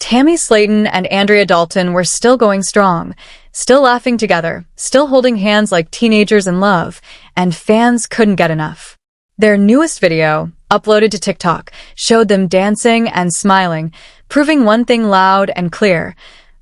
Tammy Slaton and Andrea Dalton were still going strong, still laughing together, still holding hands like teenagers in love, and fans couldn't get enough. Their newest video, uploaded to TikTok, showed them dancing and smiling, proving one thing loud and clear.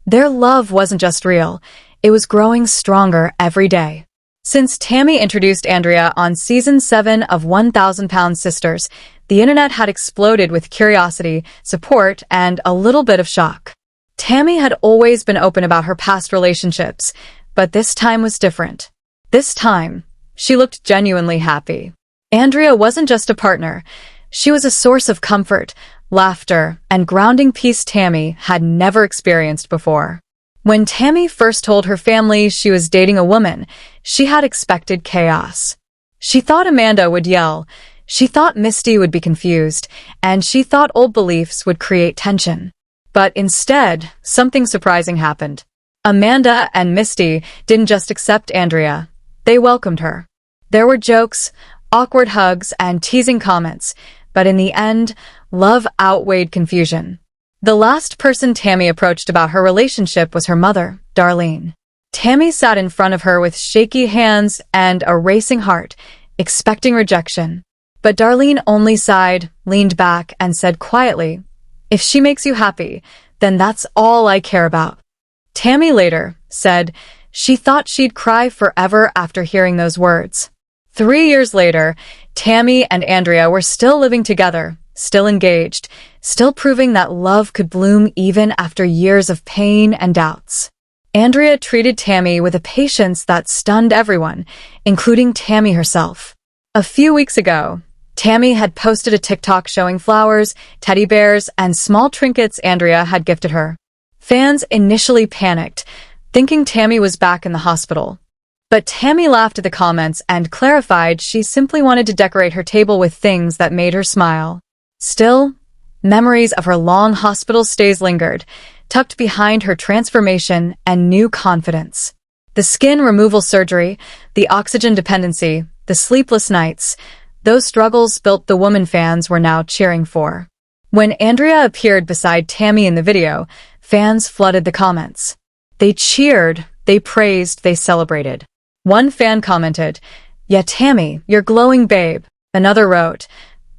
Their love wasn't just real, it was growing stronger every day. Since Tammy introduced Andrea on Season 7 of 1,000 Sisters, the internet had exploded with curiosity, support, and a little bit of shock. Tammy had always been open about her past relationships, but this time was different. This time, she looked genuinely happy. Andrea wasn't just a partner. She was a source of comfort, laughter, and grounding peace Tammy had never experienced before. When Tammy first told her family she was dating a woman, she had expected chaos. She thought Amanda would yell, she thought Misty would be confused, and she thought old beliefs would create tension. But instead, something surprising happened. Amanda and Misty didn't just accept Andrea, they welcomed her. There were jokes, awkward hugs, and teasing comments, but in the end, love outweighed confusion. The last person Tammy approached about her relationship was her mother, Darlene. Tammy sat in front of her with shaky hands and a racing heart, expecting rejection. But Darlene only sighed, leaned back, and said quietly, "If she makes you happy, then that's all I care about." Tammy later said she thought she'd cry forever after hearing those words. 3 years later, Tammy and Andrea were still living together, still engaged, still proving that love could bloom even after years of pain and doubts. Andrea treated Tammy with a patience that stunned everyone, including Tammy herself. A few weeks ago, Tammy had posted a TikTok showing flowers, teddy bears, and small trinkets Andrea had gifted her. Fans initially panicked, thinking Tammy was back in the hospital. But Tammy laughed at the comments and clarified she simply wanted to decorate her table with things that made her smile. Still, memories of her long hospital stays lingered, tucked behind her transformation and new confidence. The skin removal surgery, the oxygen dependency, the sleepless nights, those struggles built the woman fans were now cheering for. When Andrea appeared beside Tammy in the video, fans flooded the comments. They cheered, they praised, they celebrated. One fan commented, "Yeah, Tammy, you're glowing, babe." Another wrote,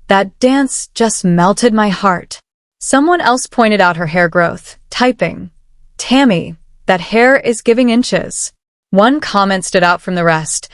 "That dance just melted my heart." Someone else pointed out her hair growth, typing, "Tammy, that hair is giving inches." One comment stood out from the rest.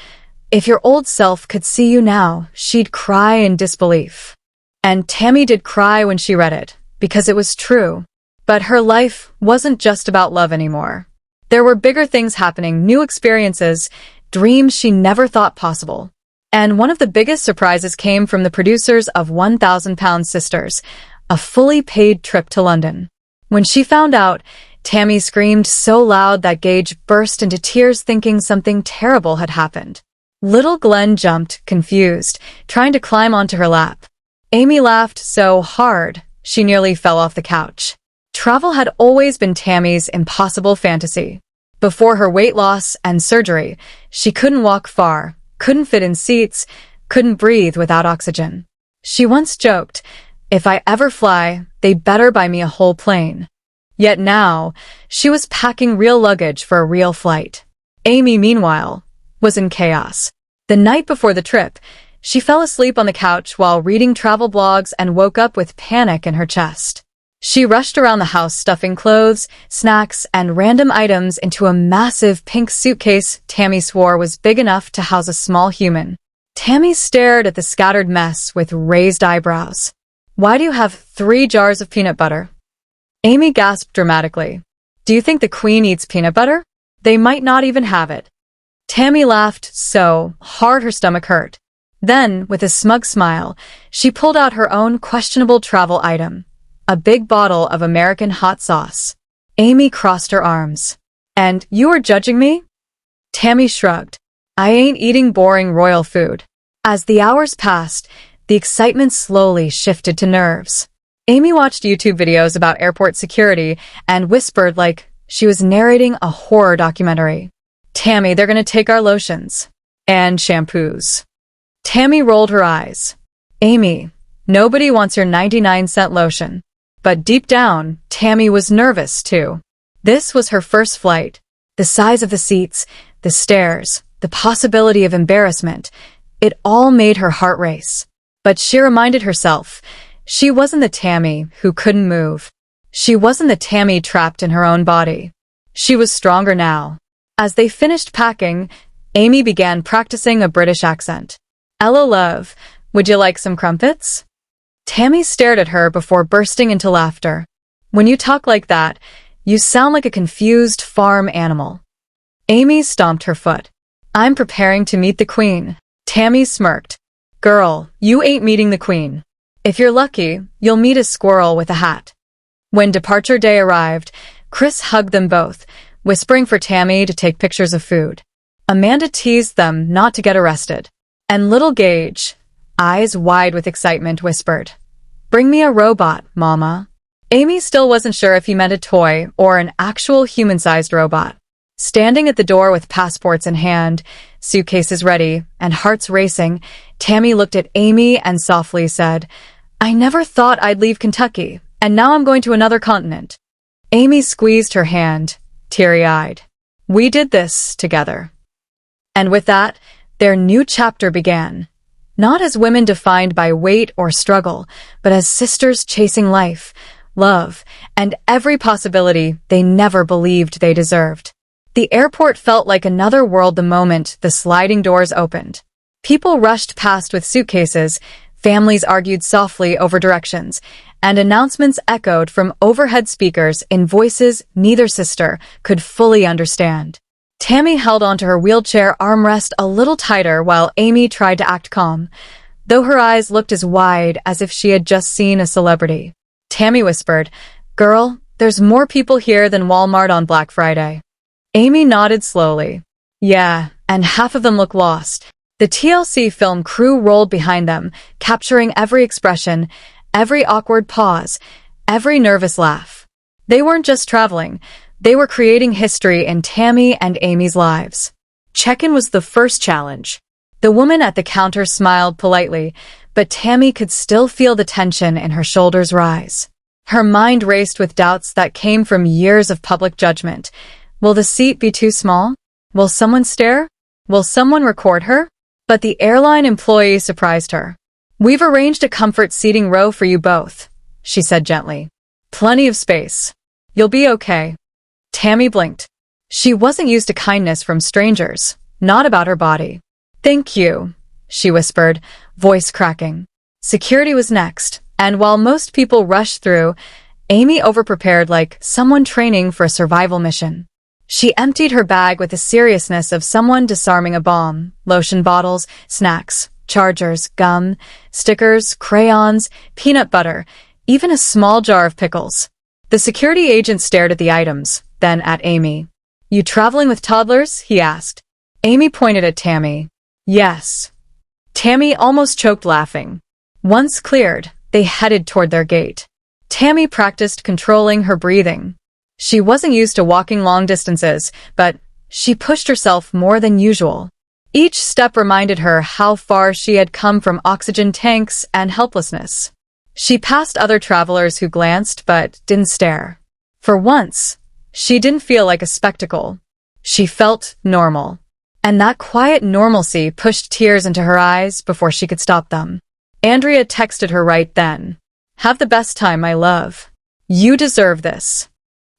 "If your old self could see you now, she'd cry in disbelief." And Tammy did cry when she read it, because it was true. But her life wasn't just about love anymore. There were bigger things happening, new experiences, dreams she never thought possible. And one of the biggest surprises came from the producers of 1,000 Sisters, a fully paid trip to London. When she found out, Tammy screamed so loud that Gage burst into tears thinking something terrible had happened. Little Glenn jumped, confused, trying to climb onto her lap. Amy laughed so hard, she nearly fell off the couch. Travel had always been Tammy's impossible fantasy. Before her weight loss and surgery, she couldn't walk far, couldn't fit in seats, couldn't breathe without oxygen. She once joked, "If I ever fly, they better buy me a whole plane." Yet now, she was packing real luggage for a real flight. Amy, meanwhile, was in chaos. The night before the trip, she fell asleep on the couch while reading travel blogs and woke up with panic in her chest. She rushed around the house stuffing clothes, snacks, and random items into a massive pink suitcase Tammy swore was big enough to house a small human. Tammy stared at the scattered mess with raised eyebrows. "Why do you have 3 jars of peanut butter?" Amy gasped dramatically. "Do you think the Queen eats peanut butter? They might not even have it." Tammy laughed so hard her stomach hurt. Then, with a smug smile, she pulled out her own questionable travel item, a big bottle of American hot sauce. Amy crossed her arms. "And you are judging me?" Tammy shrugged. "I ain't eating boring royal food." As the hours passed, the excitement slowly shifted to nerves. Amy watched YouTube videos about airport security and whispered like she was narrating a horror documentary. "Tammy, they're gonna take our lotions. And shampoos." Tammy rolled her eyes. "Amy, nobody wants your 99-cent lotion." But deep down, Tammy was nervous, too. This was her first flight. The size of the seats, the stairs, the possibility of embarrassment, it all made her heart race. But she reminded herself, she wasn't the Tammy who couldn't move. She wasn't the Tammy trapped in her own body. She was stronger now. As they finished packing, Amy began practicing a British accent. "Hello, love. Would you like some crumpets?" Tammy stared at her before bursting into laughter. "When you talk like that, you sound like a confused farm animal." Amy stomped her foot. "I'm preparing to meet the Queen." Tammy smirked. "Girl, you ain't meeting the Queen. If you're lucky, you'll meet a squirrel with a hat." When departure day arrived, Chris hugged them both, whispering for Tammy to take pictures of food. Amanda teased them not to get arrested. And little Gage, eyes wide with excitement, whispered, "Bring me a robot, Mama." Amy still wasn't sure if he meant a toy or an actual human-sized robot. Standing at the door with passports in hand, suitcases ready, and hearts racing, Tammy looked at Amy and softly said, "I never thought I'd leave Kentucky, and now I'm going to another continent." Amy squeezed her hand, teary-eyed. "We did this together." And with that, their new chapter began. Not as women defined by weight or struggle, but as sisters chasing life, love, and every possibility they never believed they deserved. The airport felt like another world the moment the sliding doors opened. People rushed past with suitcases, families argued softly over directions, and announcements echoed from overhead speakers in voices neither sister could fully understand. Tammy held onto her wheelchair armrest a little tighter while Amy tried to act calm, though her eyes looked as wide as if she had just seen a celebrity. Tammy whispered, "Girl, there's more people here than Walmart on Black Friday." Amy nodded slowly. "Yeah, and half of them look lost." The TLC film crew rolled behind them, capturing every expression, every awkward pause, every nervous laugh. They weren't just traveling. They were creating history in Tammy and Amy's lives. Check-in was the first challenge. The woman at the counter smiled politely, but Tammy could still feel the tension in her shoulders rise. Her mind raced with doubts that came from years of public judgment. Will the seat be too small? Will someone stare? Will someone record her? But the airline employee surprised her. "We've arranged a comfort seating row for you both," she said gently. "Plenty of space. You'll be okay." Tammy blinked. She wasn't used to kindness from strangers, not about her body. "Thank you," she whispered, voice cracking. Security was next, and while most people rushed through, Amy overprepared like someone training for a survival mission. She emptied her bag with the seriousness of someone disarming a bomb: lotion bottles, snacks, chargers, gum, stickers, crayons, peanut butter, even a small jar of pickles. The security agent stared at the items, then at Amy. "You traveling with toddlers?" he asked. Amy pointed at Tammy. "Yes." Tammy almost choked laughing. Once cleared, they headed toward their gate. Tammy practiced controlling her breathing. She wasn't used to walking long distances, but she pushed herself more than usual. Each step reminded her how far she had come from oxygen tanks and helplessness. She passed other travelers who glanced but didn't stare. For once, she didn't feel like a spectacle. She felt normal. And that quiet normalcy pushed tears into her eyes before she could stop them. Andrea texted her right then. "Have the best time, my love. You deserve this."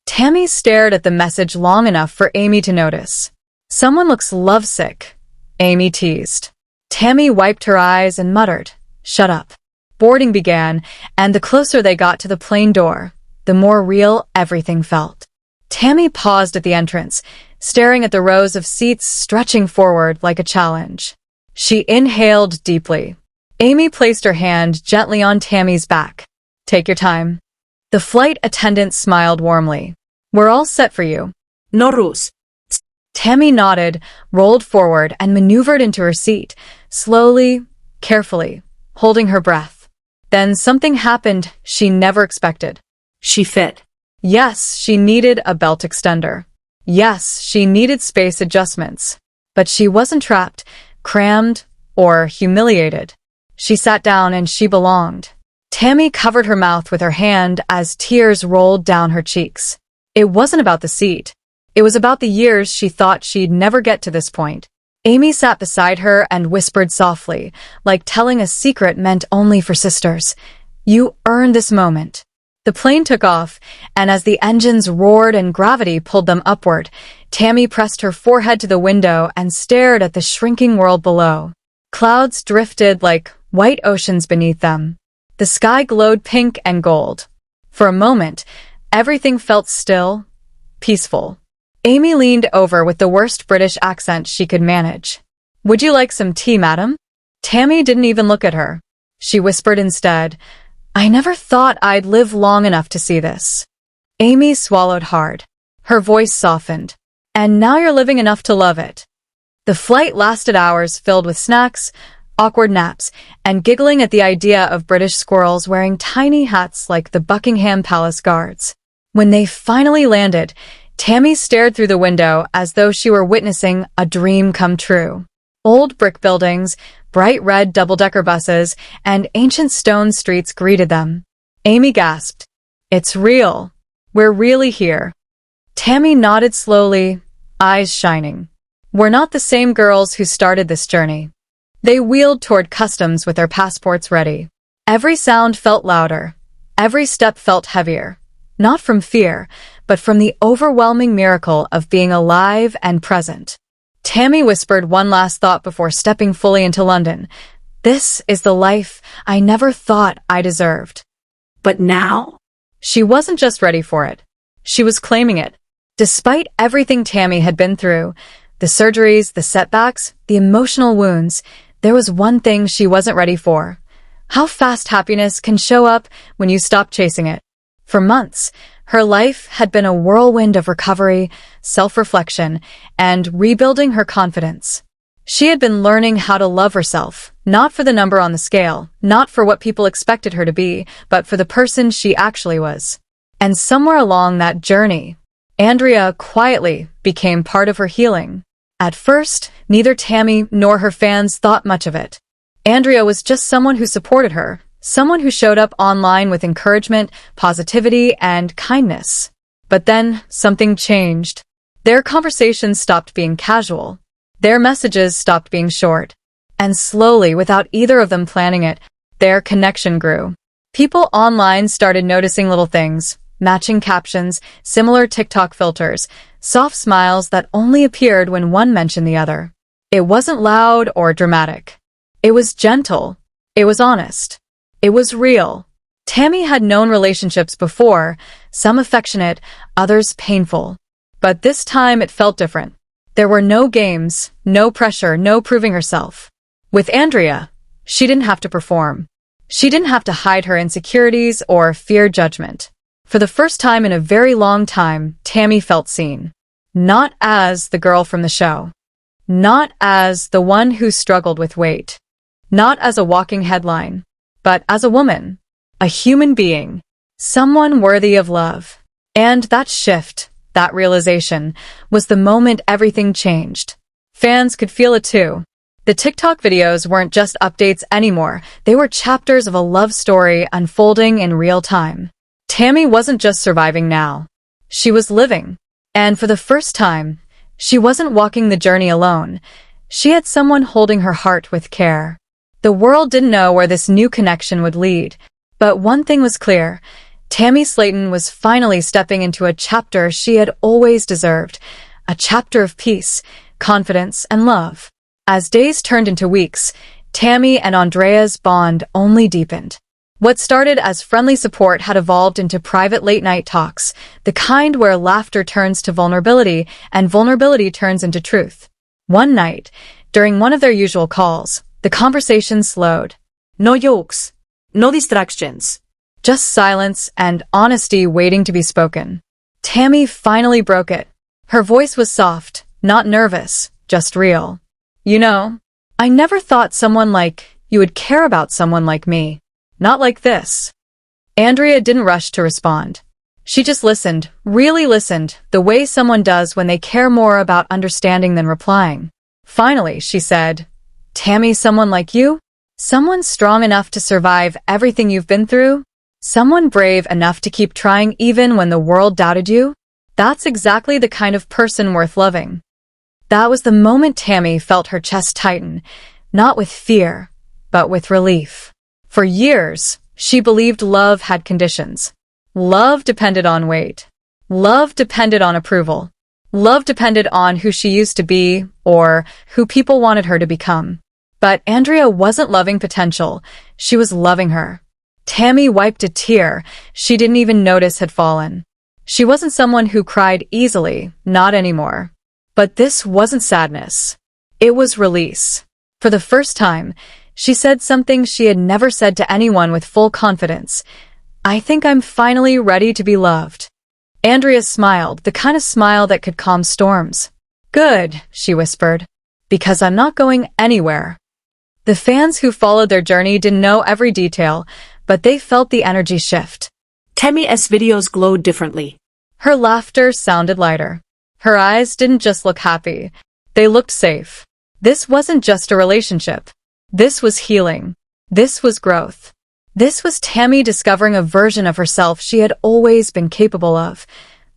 Tammy stared at the message long enough for Amy to notice. "Someone looks lovesick," Amy teased. Tammy wiped her eyes and muttered, "Shut up." Boarding began, and the closer they got to the plane door, the more real everything felt. Tammy paused at the entrance, staring at the rows of seats stretching forward like a challenge. She inhaled deeply. Amy placed her hand gently on Tammy's back. "Take your time." The flight attendant smiled warmly. "We're all set for you." No rules. Tammy nodded, rolled forward, and maneuvered into her seat, slowly, carefully, holding her breath. Then something happened she never expected. She fit. Yes, she needed a belt extender. Yes, she needed space adjustments. But she wasn't trapped, crammed, or humiliated. She sat down and she belonged. Tammy covered her mouth with her hand as tears rolled down her cheeks. It wasn't about the seat. It was about the years she thought she'd never get to this point. Amy sat beside her and whispered softly, like telling a secret meant only for sisters. You earned this moment. The plane took off, and as the engines roared and gravity pulled them upward, Tammy pressed her forehead to the window and stared at the shrinking world below. Clouds drifted like white oceans beneath them. The sky glowed pink and gold. For a moment, everything felt still, peaceful. Amy leaned over with the worst British accent she could manage. Would you like some tea, madam? Tammy didn't even look at her. She whispered instead, I never thought I'd live long enough to see this. Amy swallowed hard. Her voice softened. And now you're living enough to love it. The flight lasted hours filled with snacks, awkward naps, and giggling at the idea of British squirrels wearing tiny hats like the Buckingham Palace guards. When they finally landed, Tammy stared through the window as though she were witnessing a dream come true. Old brick buildings, bright red double-decker buses, and ancient stone streets greeted them. Amy gasped. It's real. We're really here. Tammy nodded slowly, eyes shining. We're not the same girls who started this journey. They wheeled toward customs with their passports ready. Every sound felt louder. Every step felt heavier. Not from fear, but from the overwhelming miracle of being alive and present. Tammy whispered one last thought before stepping fully into London. This is the life I never thought I deserved. But now? She wasn't just ready for it. She was claiming it. Despite everything Tammy had been through, the surgeries, the setbacks, the emotional wounds, there was one thing she wasn't ready for. How fast happiness can show up when you stop chasing it. For months, her life had been a whirlwind of recovery, self-reflection, and rebuilding her confidence. She had been learning how to love herself, not for the number on the scale, not for what people expected her to be, but for the person she actually was. And somewhere along that journey, Andrea quietly became part of her healing. At first, neither Tammy nor her fans thought much of it. Andrea was just someone who supported her, someone who showed up online with encouragement, positivity, and kindness. But then, something changed. Their conversations stopped being casual. Their messages stopped being short. And slowly, without either of them planning it, their connection grew. People online started noticing little things, matching captions, similar TikTok filters, soft smiles that only appeared when one mentioned the other. It wasn't loud or dramatic. It was gentle. It was honest. It was real. Tammy had known relationships before, some affectionate, others painful. But this time it felt different. There were no games, no pressure, no proving herself. With Andrea, she didn't have to perform. She didn't have to hide her insecurities or fear judgment. For the first time in a very long time, Tammy felt seen. Not as the girl from the show. Not as the one who struggled with weight. Not as a walking headline. But as a woman. A human being. Someone worthy of love. And that shift, that realization, was the moment everything changed. Fans could feel it too. The TikTok videos weren't just updates anymore. They were chapters of a love story unfolding in real time. Tammy wasn't just surviving now. She was living. And for the first time, she wasn't walking the journey alone. She had someone holding her heart with care. The world didn't know where this new connection would lead. But one thing was clear. Tammy Slaton was finally stepping into a chapter she had always deserved. A chapter of peace, confidence, and love. As days turned into weeks, Tammy and Andrea's bond only deepened. What started as friendly support had evolved into private late-night talks, the kind where laughter turns to vulnerability and vulnerability turns into truth. One night, during one of their usual calls, the conversation slowed. No jokes. No distractions. Just silence and honesty waiting to be spoken. Tammy finally broke it. Her voice was soft, not nervous, just real. You know, I never thought someone like you would care about someone like me. Not like this. Andrea didn't rush to respond. She just listened, really listened, the way someone does when they care more about understanding than replying. Finally, she said, Tammy, someone like you? Someone strong enough to survive everything you've been through? Someone brave enough to keep trying even when the world doubted you? That's exactly the kind of person worth loving. That was the moment Tammy felt her chest tighten, not with fear, but with relief. For years, she believed love had conditions. Love depended on weight. Love depended on approval. Love depended on who she used to be or who people wanted her to become. But Andrea wasn't loving potential. She was loving her. Tammy wiped a tear she didn't even notice had fallen. She wasn't someone who cried easily, not anymore. But this wasn't sadness. It was release. For the first time, she said something she had never said to anyone with full confidence. I think I'm finally ready to be loved. Andrea smiled, the kind of smile that could calm storms. Good, she whispered, because I'm not going anywhere. The fans who followed their journey didn't know every detail, but they felt the energy shift. Tammy's videos glowed differently. Her laughter sounded lighter. Her eyes didn't just look happy. They looked safe. This wasn't just a relationship. This was healing. This was growth. This was Tammy discovering a version of herself she had always been capable of.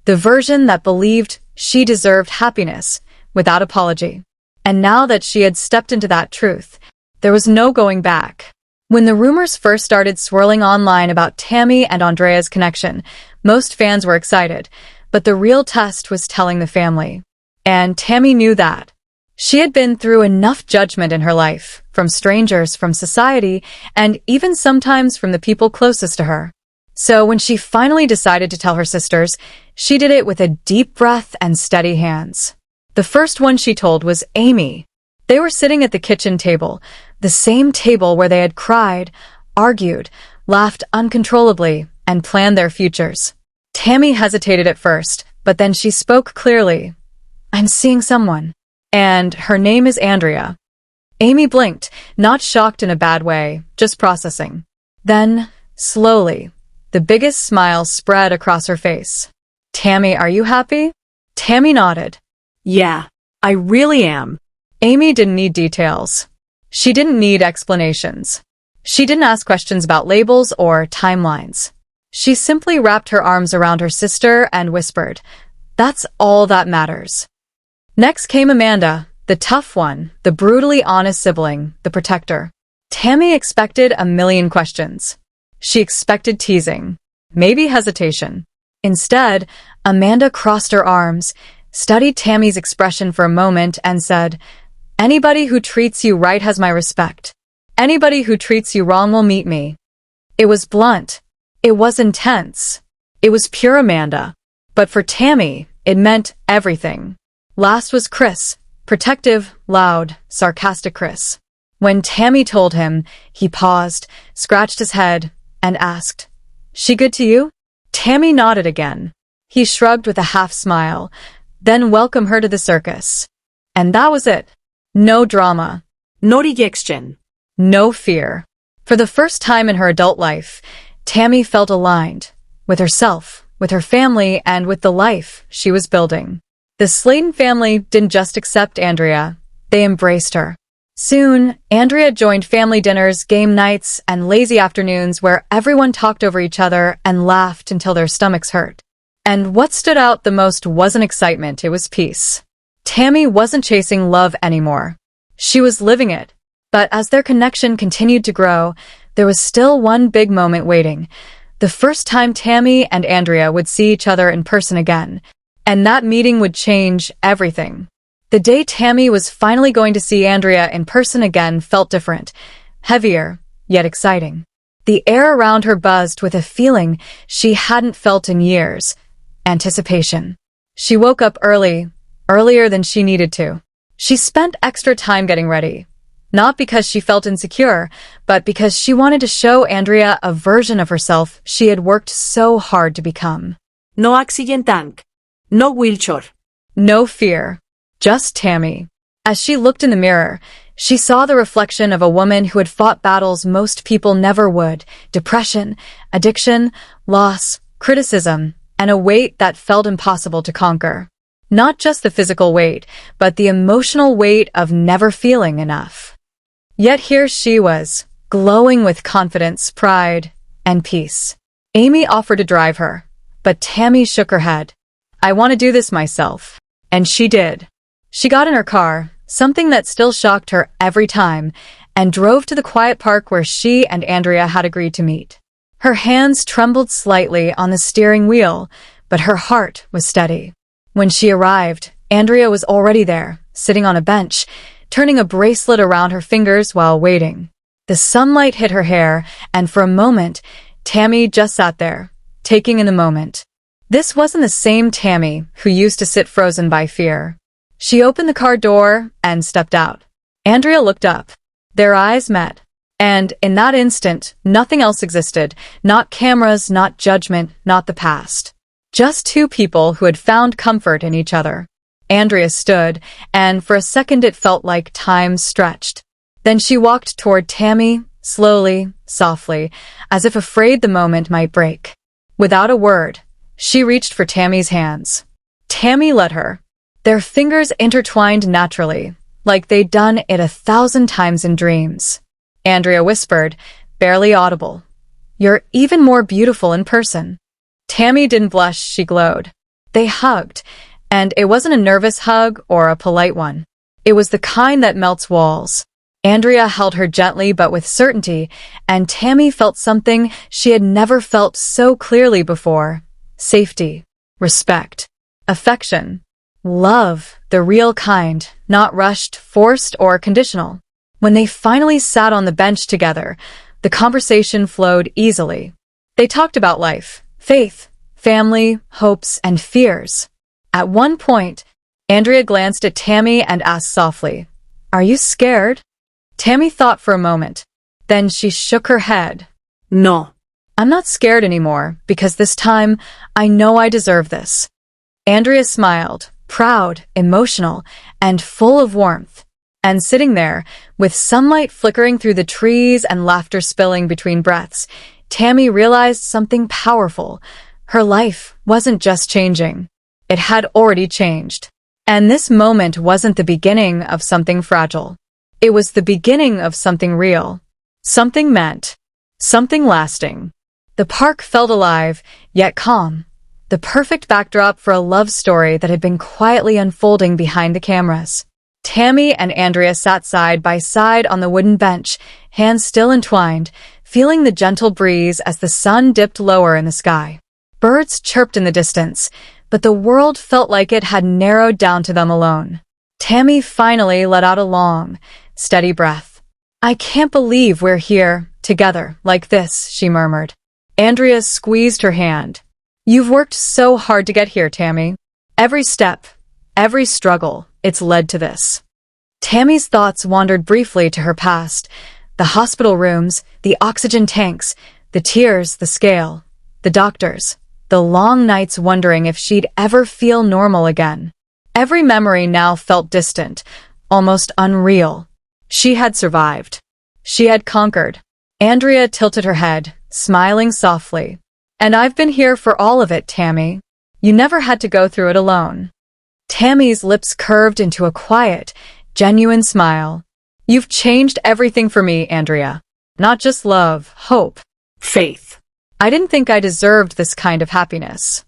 The version that believed she deserved happiness without apology. And now that she had stepped into that truth, there was no going back. When the rumors first started swirling online about Tammy and Andrea's connection, most fans were excited, but the real test was telling the family. And Tammy knew that. She had been through enough judgment in her life, from strangers, from society, and even sometimes from the people closest to her. So when she finally decided to tell her sisters, she did it with a deep breath and steady hands. The first one she told was Amy. They were sitting at the kitchen table, the same table where they had cried, argued, laughed uncontrollably, and planned their futures. Tammy hesitated at first, but then she spoke clearly. I'm seeing someone. And her name is Andrea. Amy blinked, not shocked in a bad way, just processing. Then, slowly, the biggest smile spread across her face. Tammy, are you happy? Tammy nodded. Yeah, I really am. Amy didn't need details. She didn't need explanations. She didn't ask questions about labels or timelines. She simply wrapped her arms around her sister and whispered, That's all that matters. Next came Amanda, the tough one, the brutally honest sibling, the protector. Tammy expected a million questions. She expected teasing, maybe hesitation. Instead, Amanda crossed her arms, studied Tammy's expression for a moment, and said, Anybody who treats you right has my respect. Anybody who treats you wrong will meet me. It was blunt. It was intense. It was pure Amanda. But for Tammy, it meant everything. Last was Chris, protective, loud, sarcastic Chris. When Tammy told him, he paused, scratched his head, and asked, She good to you? Tammy nodded again. He shrugged with a half smile, then welcomed her to the circus. And that was it. No drama. No rejection. No fear. For the first time in her adult life, Tammy felt aligned, with herself, with her family, and with the life she was building. The Slaton family didn't just accept Andrea, they embraced her. Soon, Andrea joined family dinners, game nights, and lazy afternoons where everyone talked over each other and laughed until their stomachs hurt. And what stood out the most wasn't excitement, it was peace. Tammy wasn't chasing love anymore. She was living it. But as their connection continued to grow, there was still one big moment waiting. The first time Tammy and Andrea would see each other in person again. And that meeting would change everything. The day Tammy was finally going to see Andrea in person again felt different, heavier, yet exciting. The air around her buzzed with a feeling she hadn't felt in years, anticipation. She woke up early, earlier than she needed to. She spent extra time getting ready, not because she felt insecure, but because she wanted to show Andrea a version of herself she had worked so hard to become. No accident tank. No wheelchair. No fear. Just Tammy. As she looked in the mirror, she saw the reflection of a woman who had fought battles most people never would. Depression, addiction, loss, criticism, and a weight that felt impossible to conquer. Not just the physical weight, but the emotional weight of never feeling enough. Yet here she was, glowing with confidence, pride, and peace. Amy offered to drive her, but Tammy shook her head. "I want to do this myself." And she did. She got in her car, something that still shocked her every time, and drove to the quiet park where she and Andrea had agreed to meet. Her hands trembled slightly on the steering wheel, but her heart was steady. When she arrived, Andrea was already there, sitting on a bench, turning a bracelet around her fingers while waiting. The sunlight hit her hair, and for a moment, Tammy just sat there, taking in the moment. This wasn't the same Tammy who used to sit frozen by fear. She opened the car door and stepped out. Andrea looked up. Their eyes met. And in that instant, nothing else existed. Not cameras, not judgment, not the past. Just two people who had found comfort in each other. Andrea stood, and for a second it felt like time stretched. Then she walked toward Tammy, slowly, softly, as if afraid the moment might break. Without a word, she reached for Tammy's hands. Tammy let her. Their fingers intertwined naturally, like they'd done it 1,000 times in dreams. Andrea whispered, barely audible, "You're even more beautiful in person." Tammy didn't blush, she glowed. They hugged, and it wasn't a nervous hug or a polite one. It was the kind that melts walls. Andrea held her gently but with certainty, and Tammy felt something she had never felt so clearly before. Safety, respect, affection, love, the real kind, not rushed, forced, or conditional. When they finally sat on the bench together, the conversation flowed easily. They talked about life, faith, family, hopes, and fears. At one point, Andrea glanced at Tammy and asked softly, "Are you scared?" Tammy thought for a moment. Then she shook her head. No. "I'm not scared anymore, because this time, I know I deserve this." Andrea smiled, proud, emotional, and full of warmth. And sitting there, with sunlight flickering through the trees and laughter spilling between breaths, Tammy realized something powerful. Her life wasn't just changing. It had already changed. And this moment wasn't the beginning of something fragile. It was the beginning of something real. Something meant. Something lasting. The park felt alive, yet calm. The perfect backdrop for a love story that had been quietly unfolding behind the cameras. Tammy and Andrea sat side by side on the wooden bench, hands still entwined, feeling the gentle breeze as the sun dipped lower in the sky. Birds chirped in the distance, but the world felt like it had narrowed down to them alone. Tammy finally let out a long, steady breath. "I can't believe we're here, together, like this," she murmured. Andrea squeezed her hand. "You've worked so hard to get here, Tammy. Every step, every struggle, it's led to this." Tammy's thoughts wandered briefly to her past. The hospital rooms, the oxygen tanks, the tears, the scale, the doctors, the long nights wondering if she'd ever feel normal again. Every memory now felt distant, almost unreal. She had survived. She had conquered. Andrea tilted her head, smiling softly. "And I've been here for all of it, Tammy. You never had to go through it alone." Tammy's lips curved into a quiet, genuine smile. "You've changed everything for me, Andrea. Not just love, hope, Faith. I didn't think I deserved this kind of happiness."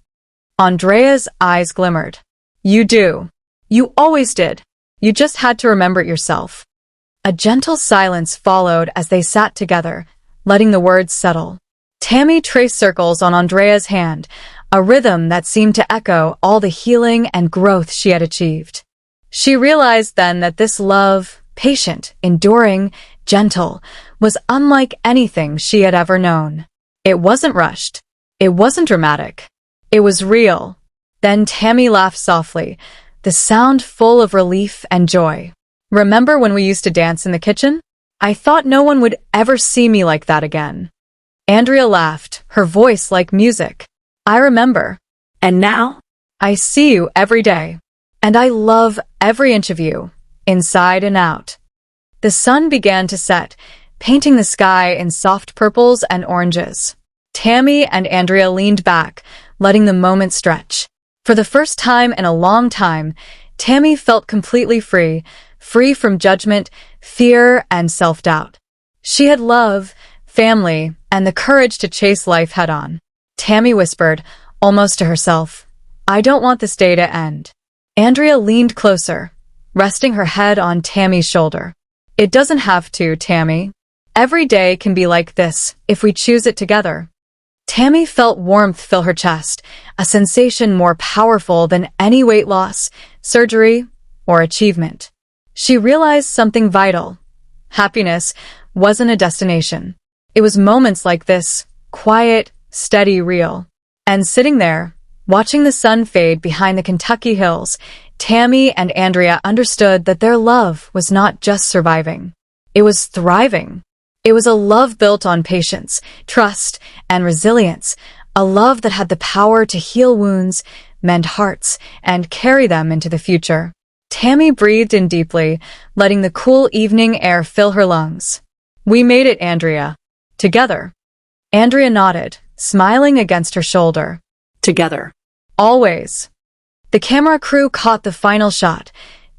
Andrea's eyes glimmered. "You do. You always did. You just had to remember it yourself." A gentle silence followed as they sat together, letting the words settle. Tammy traced circles on Andrea's hand, a rhythm that seemed to echo all the healing and growth she had achieved. She realized then that this love, patient, enduring, gentle, was unlike anything she had ever known. It wasn't rushed. It wasn't dramatic. It was real. Then Tammy laughed softly, the sound full of relief and joy. "Remember when we used to dance in the kitchen? I thought no one would ever see me like that again." Andrea laughed, her voice like music. "I remember. And now? I see you every day. And I love every inch of you, inside and out." The sun began to set, painting the sky in soft purples and oranges. Tammy and Andrea leaned back, letting the moment stretch. For the first time in a long time, Tammy felt completely free, free from judgment, fear, and self-doubt. She had love, family, and the courage to chase life head-on. Tammy whispered, almost to herself, "I don't want this day to end." Andrea leaned closer, resting her head on Tammy's shoulder. "It doesn't have to, Tammy. Every day can be like this if we choose it together." Tammy felt warmth fill her chest, a sensation more powerful than any weight loss, surgery, or achievement. She realized something vital. Happiness wasn't a destination. It was moments like this, quiet, steady, real. And sitting there, watching the sun fade behind the Kentucky hills, Tammy and Andrea understood that their love was not just surviving. It was thriving. It was a love built on patience, trust, and resilience, a love that had the power to heal wounds, mend hearts, and carry them into the future. Tammy breathed in deeply, letting the cool evening air fill her lungs. "We made it, Andrea. Together." Andrea nodded, smiling against her shoulder. Together. "Always." The camera crew caught the final shot.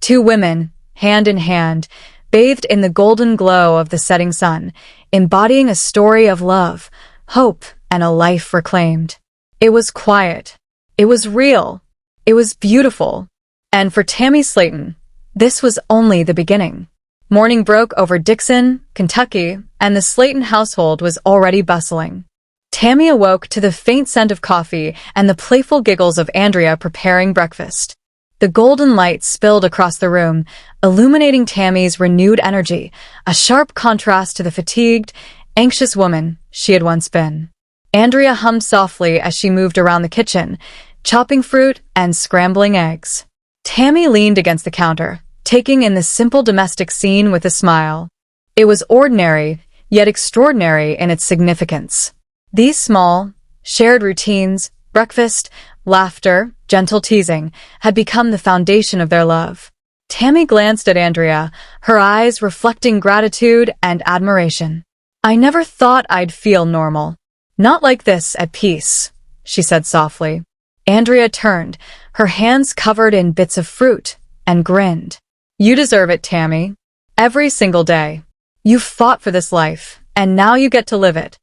Two women, hand in hand, bathed in the golden glow of the setting sun, embodying a story of love, hope, and a life reclaimed. It was quiet. It was real. It was beautiful. And for Tammy Slaton, this was only the beginning. Morning broke over Dixon, Kentucky, and the Slaton household was already bustling. Tammy awoke to the faint scent of coffee and the playful giggles of Andrea preparing breakfast. The golden light spilled across the room, illuminating Tammy's renewed energy, a sharp contrast to the fatigued, anxious woman she had once been. Andrea hummed softly as she moved around the kitchen, chopping fruit and scrambling eggs. Tammy leaned against the counter, taking in the simple domestic scene with a smile. It was ordinary, yet extraordinary in its significance. These small, shared routines, breakfast, laughter, gentle teasing, had become the foundation of their love. Tammy glanced at Andrea, her eyes reflecting gratitude and admiration. "I never thought I'd feel normal. Not like this, at peace," she said softly. Andrea turned, her hands covered in bits of fruit, and grinned. "You deserve it, Tammy. Every single day. You've fought for this life, and now you get to live it."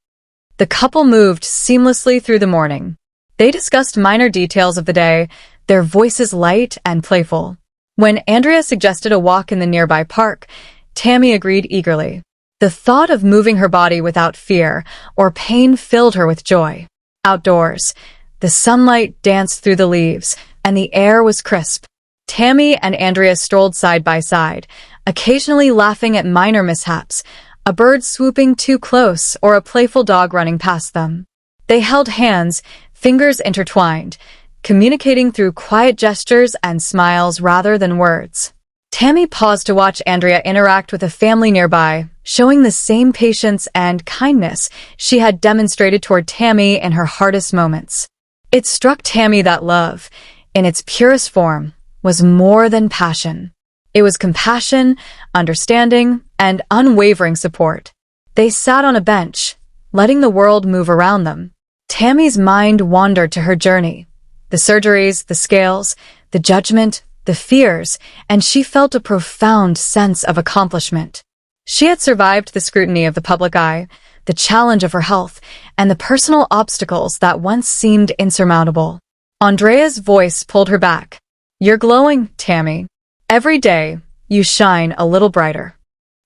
The couple moved seamlessly through the morning. They discussed minor details of the day, their voices light and playful. When Andrea suggested a walk in the nearby park, Tammy agreed eagerly. The thought of moving her body without fear or pain filled her with joy. Outdoors, the sunlight danced through the leaves, and the air was crisp. Tammy and Andrea strolled side by side, occasionally laughing at minor mishaps, a bird swooping too close or a playful dog running past them. They held hands, fingers intertwined, communicating through quiet gestures and smiles rather than words. Tammy paused to watch Andrea interact with a family nearby, showing the same patience and kindness she had demonstrated toward Tammy in her hardest moments. It struck Tammy that love, in its purest form, was more than passion. It was compassion, understanding, and unwavering support. They sat on a bench, letting the world move around them. Tammy's mind wandered to her journey, the surgeries, the scales, the judgment, the fears, and she felt a profound sense of accomplishment. She had survived the scrutiny of the public eye, the challenge of her health, and the personal obstacles that once seemed insurmountable. Andrea's voice pulled her back. "You're glowing, Tammy. Every day, you shine a little brighter."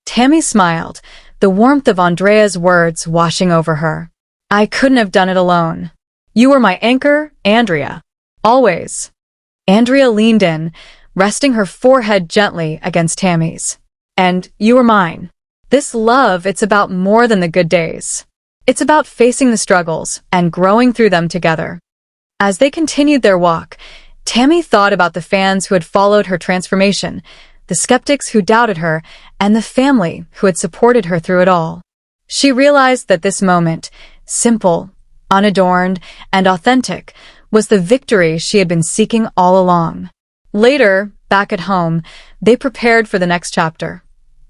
Tammy smiled, the warmth of Andrea's words washing over her. "I couldn't have done it alone. You were my anchor, Andrea. Always." Andrea leaned in, resting her forehead gently against Tammy's. "And you were mine. This love, it's about more than the good days. It's about facing the struggles and growing through them together." As they continued their walk, Tammy thought about the fans who had followed her transformation, the skeptics who doubted her, and the family who had supported her through it all. She realized that this moment, simple, unadorned, and authentic, was the victory she had been seeking all along. Later, back at home, they prepared for the next chapter,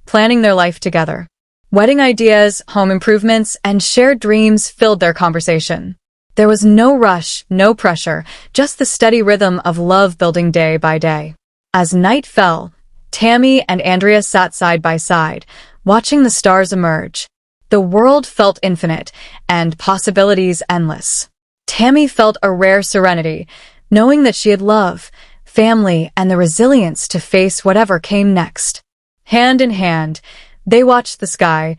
planning their life together. Wedding ideas, home improvements, and shared dreams filled their conversation. There was no rush, no pressure, just the steady rhythm of love building day by day. As night fell, Tammy and Andrea sat side by side, watching the stars emerge. The world felt infinite, and possibilities endless. Tammy felt a rare serenity, knowing that she had love, family, and the resilience to face whatever came next. Hand in hand, they watched the sky,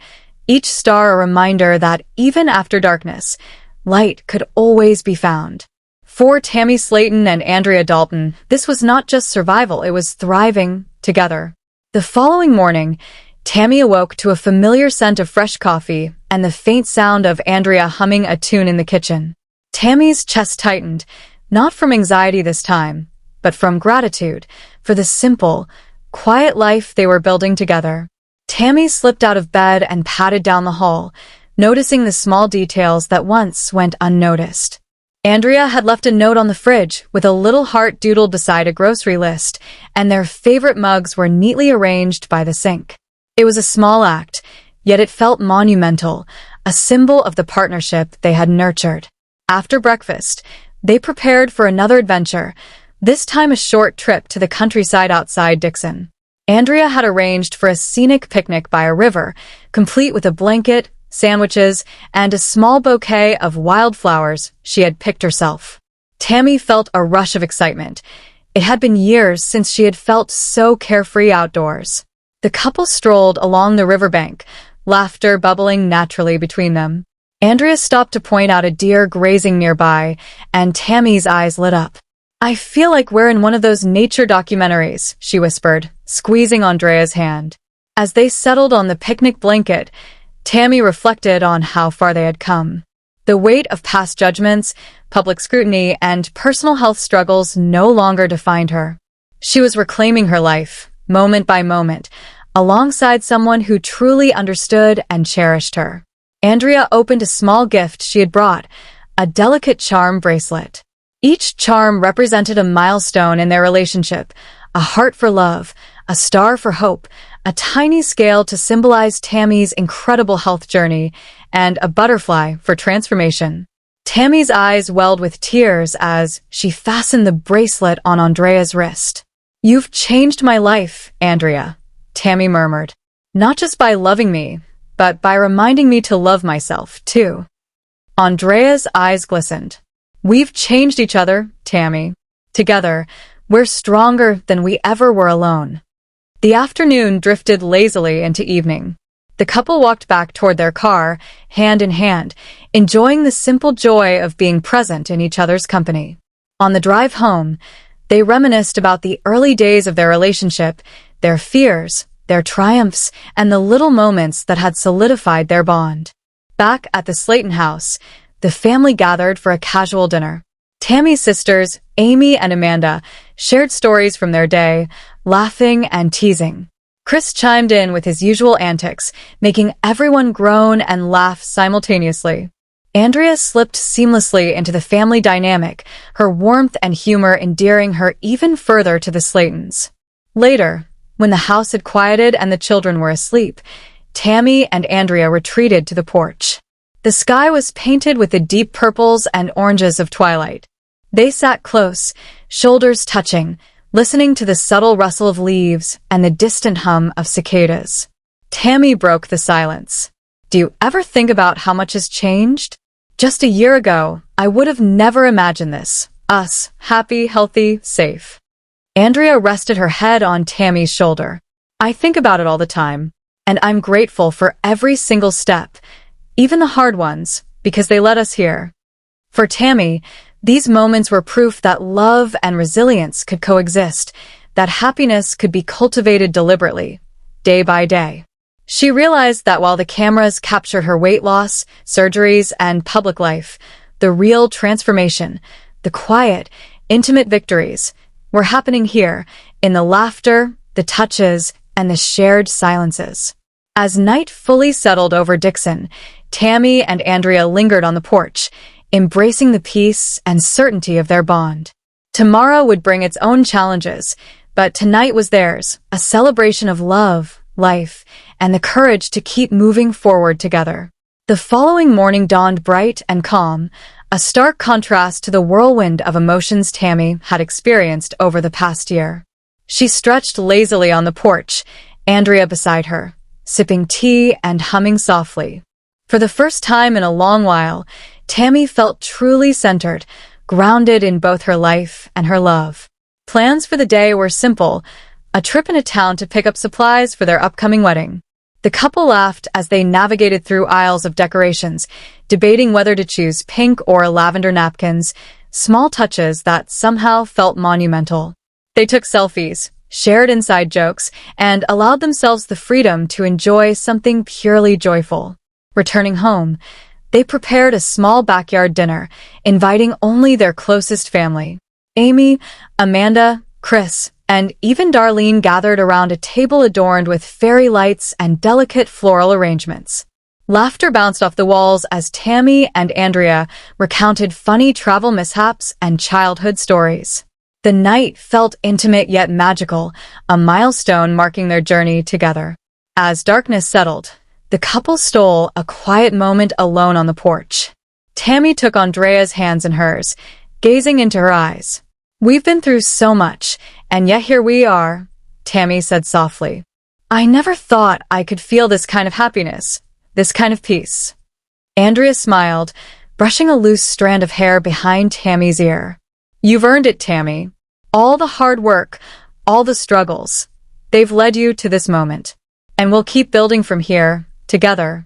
each star a reminder that even after darkness, light could always be found. For Tammy Slaton and Andrea Dalton, this was not just survival, it was thriving together. The following morning, Tammy awoke to a familiar scent of fresh coffee and the faint sound of Andrea humming a tune in the kitchen. Tammy's chest tightened, not from anxiety this time, but from gratitude for the simple, quiet life they were building together. Tammy slipped out of bed and padded down the hall, noticing the small details that once went unnoticed. Andrea had left a note on the fridge with a little heart doodled beside a grocery list, and their favorite mugs were neatly arranged by the sink. It was a small act, yet it felt monumental, a symbol of the partnership they had nurtured. After breakfast, they prepared for another adventure, this time a short trip to the countryside outside Dixon. Andrea had arranged for a scenic picnic by a river, complete with a blanket, sandwiches, and a small bouquet of wildflowers she had picked herself. Tammy felt a rush of excitement. It had been years since she had felt so carefree outdoors. The couple strolled along the riverbank, laughter bubbling naturally between them. Andrea stopped to point out a deer grazing nearby, and Tammy's eyes lit up. "I feel like we're in one of those nature documentaries," she whispered, squeezing Andrea's hand. As they settled on the picnic blanket, Tammy reflected on how far they had come. The weight of past judgments, public scrutiny, and personal health struggles no longer defined her. She was reclaiming her life, moment by moment, alongside someone who truly understood and cherished her. Andrea opened a small gift she had brought, a delicate charm bracelet. Each charm represented a milestone in their relationship, a heart for love, a star for hope, a tiny scale to symbolize Tammy's incredible health journey, and a butterfly for transformation. Tammy's eyes welled with tears as she fastened the bracelet on Andrea's wrist. "You've changed my life, Andrea," Tammy murmured. "Not just by loving me, but by reminding me to love myself, too." Andrea's eyes glistened. "We've changed each other, Tammy. Together, we're stronger than we ever were alone." The afternoon drifted lazily into evening. The couple walked back toward their car, hand in hand, enjoying the simple joy of being present in each other's company. On the drive home, they reminisced about the early days of their relationship, their fears, their triumphs, and the little moments that had solidified their bond. Back at the Slaton house, the family gathered for a casual dinner. Tammy's sisters, Amy and Amanda, shared stories from their day, laughing and teasing. Chris chimed in with his usual antics, making everyone groan and laugh simultaneously. Andrea slipped seamlessly into the family dynamic, her warmth and humor endearing her even further to the Slatons. Later, when the house had quieted and the children were asleep, Tammy and Andrea retreated to the porch. The sky was painted with the deep purples and oranges of twilight. They sat close, shoulders touching, listening to the subtle rustle of leaves and the distant hum of cicadas. Tammy broke the silence. "Do you ever think about how much has changed? Just a year ago, I would have never imagined this. Us, happy, healthy, safe." Andrea rested her head on Tammy's shoulder. "I think about it all the time, and I'm grateful for every single step, even the hard ones, because they led us here." For Tammy, these moments were proof that love and resilience could coexist, that happiness could be cultivated deliberately, day by day. She realized that while the cameras captured her weight loss, surgeries, and public life, the real transformation, the quiet, intimate victories, were happening here, in the laughter, the touches, and the shared silences. As night fully settled over Dixon, Tammy and Andrea lingered on the porch, embracing the peace and certainty of their bond. Tomorrow would bring its own challenges, but tonight was theirs, a celebration of love, life, and the courage to keep moving forward together. The following morning dawned bright and calm, a stark contrast to the whirlwind of emotions Tammy had experienced over the past year. She stretched lazily on the porch, Andrea beside her, sipping tea and humming softly. For the first time in a long while, Tammy felt truly centered, grounded in both her life and her love. Plans for the day were simple: a trip into town to pick up supplies for their upcoming wedding. The couple laughed as they navigated through aisles of decorations, debating whether to choose pink or lavender napkins, small touches that somehow felt monumental. They took selfies, shared inside jokes, and allowed themselves the freedom to enjoy something purely joyful. Returning home, they prepared a small backyard dinner, inviting only their closest family. Amy, Amanda, Chris, and even Darlene gathered around a table adorned with fairy lights and delicate floral arrangements. Laughter bounced off the walls as Tammy and Andrea recounted funny travel mishaps and childhood stories. The night felt intimate yet magical, a milestone marking their journey together. As darkness settled, the couple stole a quiet moment alone on the porch. Tammy took Andrea's hands in hers, gazing into her eyes. "We've been through so much, and yet here we are," Tammy said softly. "I never thought I could feel this kind of happiness, this kind of peace." Andrea smiled, brushing a loose strand of hair behind Tammy's ear. "You've earned it, Tammy. All the hard work, all the struggles, they've led you to this moment. And we'll keep building from here, together."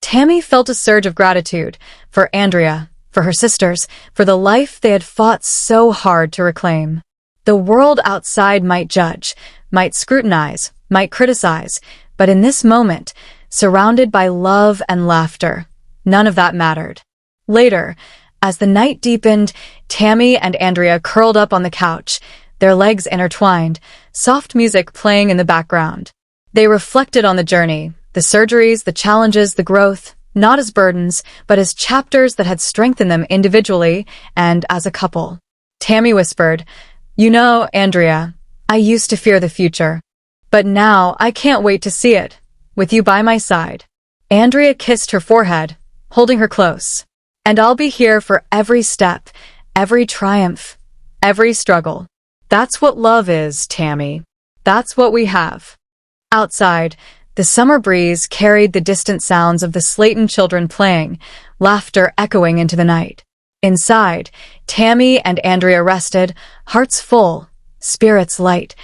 Tammy felt a surge of gratitude for Andrea, for her sisters, for the life they had fought so hard to reclaim. The world outside might judge, might scrutinize, might criticize, but in this moment, surrounded by love and laughter, none of that mattered. Later, as the night deepened, Tammy and Andrea curled up on the couch, their legs intertwined, soft music playing in the background. They reflected on the journey, the surgeries, the challenges, the growth, not as burdens, but as chapters that had strengthened them individually and as a couple. Tammy whispered, "You know, Andrea, I used to fear the future, but now I can't wait to see it, with you by my side." Andrea kissed her forehead, holding her close. "And I'll be here for every step, every triumph, every struggle. That's what love is, Tammy. That's what we have." Outside, the summer breeze carried the distant sounds of the Slaton children playing, laughter echoing into the night. Inside, Tammy and Andrea rested, hearts full, spirits light,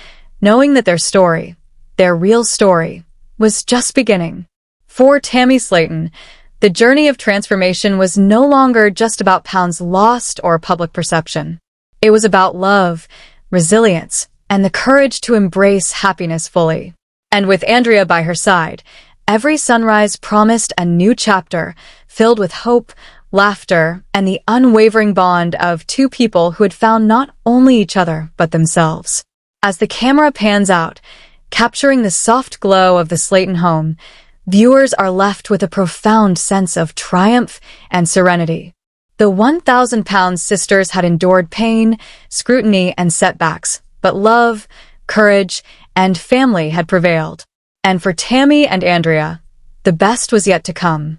knowing that their story, their real story, was just beginning. For Tammy Slaton, the journey of transformation was no longer just about pounds lost or public perception. It was about love, resilience, and the courage to embrace happiness fully. And with Andrea by her side, every sunrise promised a new chapter filled with hope, laughter, and the unwavering bond of two people who had found not only each other, but themselves. As the camera pans out, capturing the soft glow of the Slaton home, viewers are left with a profound sense of triumph and serenity. The 1,000-pound sisters had endured pain, scrutiny, and setbacks, but love, courage, and family had prevailed. And for Tammy and Andrea, the best was yet to come.